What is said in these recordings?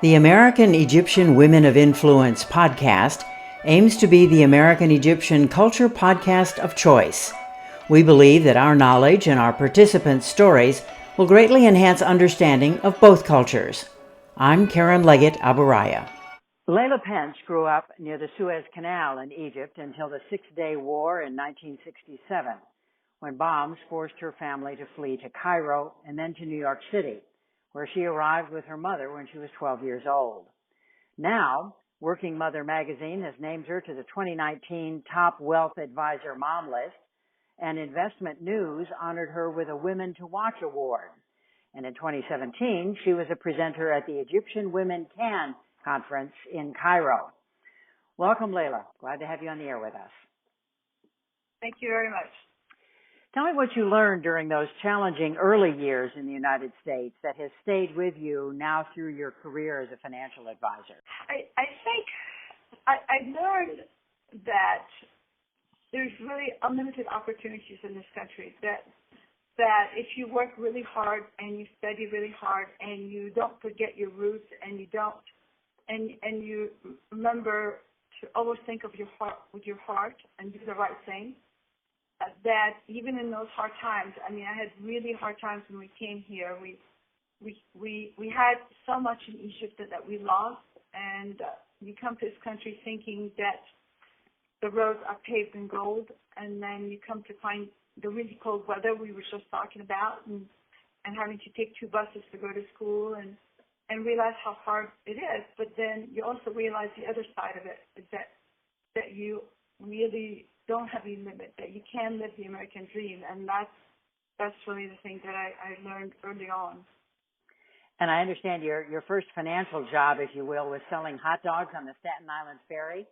The American Egyptian Women of Influence podcast aims to be the American Egyptian culture podcast of choice. We believe that our knowledge and our participants' stories will greatly enhance understanding of both cultures. I'm Karen Leggett Aburaya. Laila Pence grew up near the Suez Canal in Egypt until the Six-Day War in 1967, when bombs forced her family to flee to Cairo and then to New York City, where she arrived with her mother when she was 12 years old. Now, Working Mother magazine has named her to the 2019 Top Wealth Advisor Mom list, and Investment News honored her with a Women to Watch award. And in 2017, she was a presenter at the Egyptian Women Can conference in Cairo. Welcome, Laila. Glad to have you on the air with us. Thank you very much. Tell me what you learned during those challenging early years in the United States that has stayed with you now through your career as a financial advisor. I think I learned that there's really unlimited opportunities in this country, that if you work really hard and you study really hard and you don't forget your roots and you don't and you remember to always think of your heart with your heart and do the right thing, that even in those hard times, I mean, I had really hard times when we came here. We had so much in Egypt that we lost, and you come to this country thinking that the roads are paved in gold, and then you come to find the really cold weather we were just talking about, and having to take two buses to go to school, and realize how hard it is. But then you also realize the other side of it is that you really don't have any limit, that you can live the American dream, and that's really the thing that I learned early on. And I understand your first financial job, if you will, was selling hot dogs on the Staten Island Ferry.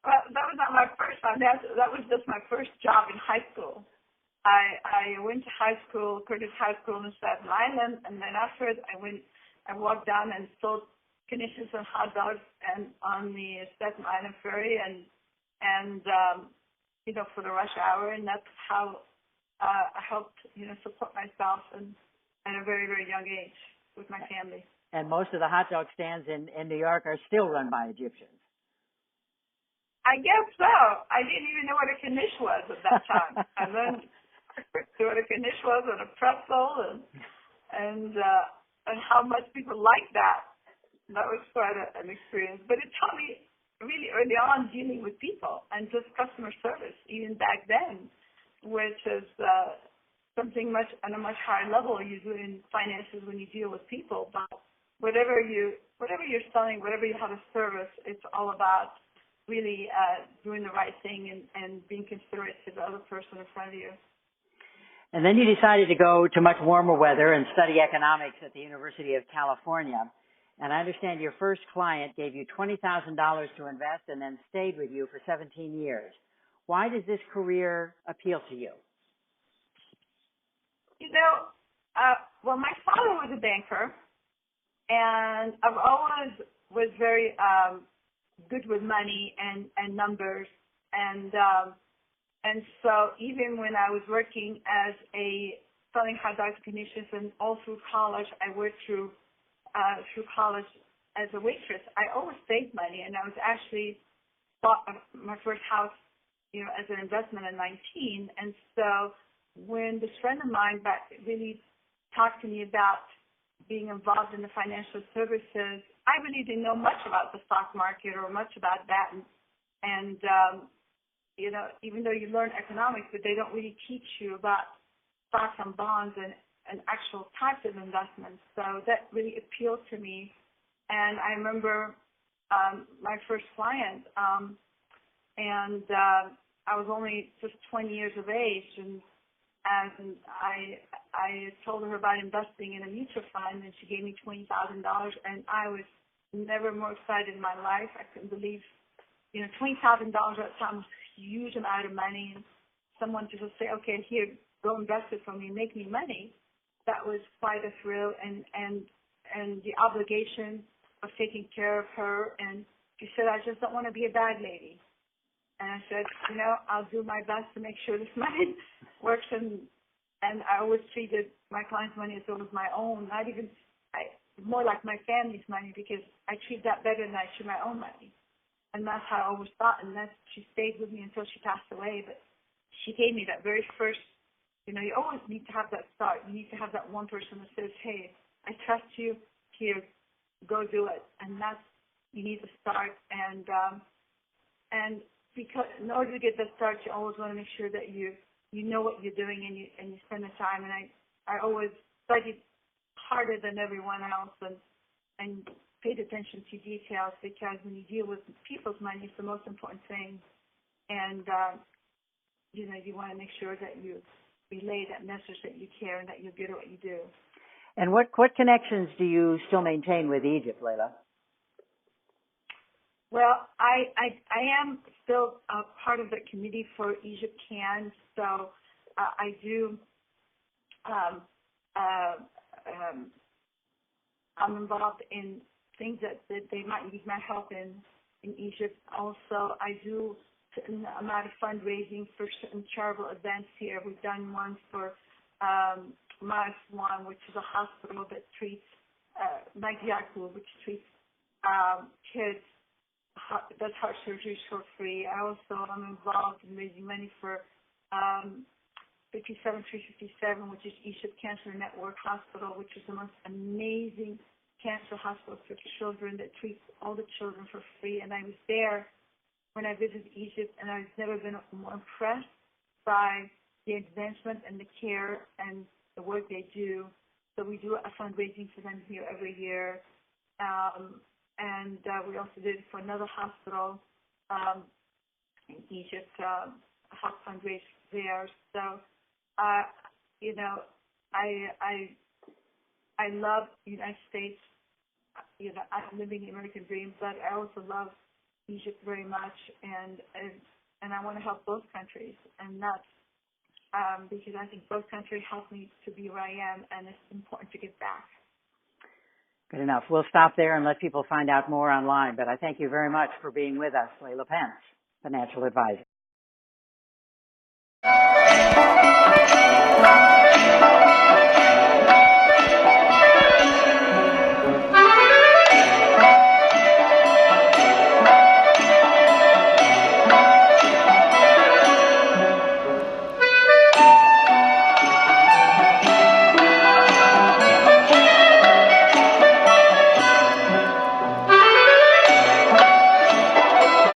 Well, that was not my first time. That was just my first job in high school. I went to high school, Curtis High School in Staten Island, and then afterwards I walked down and sold knishes and hot dogs and on the Staten Island Ferry and for the rush hour, and that's how I helped support myself and at a very, very young age with my family. And most of the hot dog stands in New York are still run by Egyptians. I guess so. I didn't even know what a knish was at that time. I learned what a knish was and a pretzel and how much people liked that. That was quite an experience. But it taught me really early on dealing with people and just customer service, even back then, which is something on a much higher level you do in finances when you deal with people. But whatever you're selling, whatever you have a service, it's all about really doing the right thing and being considerate to the other person in front of you. And then you decided to go to much warmer weather and study economics at the University of California. And I understand your first client gave you $20,000 to invest and then stayed with you for 17 years. Why does this career appeal to you? Well, my father was a banker, and I've always was very good with money and numbers, and so even when I was working as selling hot dogs, knishes, and all through college, I worked through college as a waitress. I always saved money, and I was actually bought my first house, as an investment at 19. And so when this friend of mine really talked to me about being involved in the financial services, I really didn't know much about the stock market or much about that. And even though you learn economics, but they don't really teach you about stocks and bonds and actual types of investments. So that really appealed to me. And I remember my first client, and I was only just 20 years of age, and I told her about investing in a mutual fund, and she gave me $20,000, and I was never more excited in my life. I couldn't believe, $20,000 at the time was a huge amount of money, and someone to just say, okay, here, go invest it for me, make me money. That was quite a thrill, and the obligation of taking care of her. And she said, I just don't want to be a bad lady. And I said, I'll do my best to make sure this money works. And I always treated my clients' money as though it was my own. more like my family's money because I treat that better than I treat my own money. And that's how I always thought, and she stayed with me until she passed away. But she gave me that very first, you always need to have that start. You need to have that one person that says, hey, I trust you, here, go do it. And you need to start. And because in order to get that start, you always want to make sure that you know what you're doing and you spend the time. And I always studied harder than everyone else and paid attention to details, because when you deal with people's money, it's the most important thing. And, you want to make sure that you relay that message that you care and that you're good at what you do. And what connections do you still maintain with Egypt, Laila? Well, I am still a part of the committee for Egypt Can, so I do. I'm involved in things that they might need my help in Egypt. Also, I do a certain amount of fundraising for certain charitable events here. We've done one for Mas One, which is a hospital that treats Nagyaku, which treats kids, does heart surgeries for free. I also am involved in raising money for 57357, which is Egypt Cancer Network Hospital, which is the most amazing cancer hospital for children that treats all the children for free. And I was there when I visited Egypt, and I've never been more impressed by the advancement and the care and the work they do. So we do a fundraising for them here every year. And we also did it for another hospital in Egypt, help fundraise there. So, I love the United States. I'm living the American dream, but I also love Egypt very much, and I want to help both countries, and that's because I think both countries helped me to be where I am, and it's important to give back. Good enough. We'll stop there and let people find out more online, but I thank you very much for being with us, Laila Pence, financial advisor.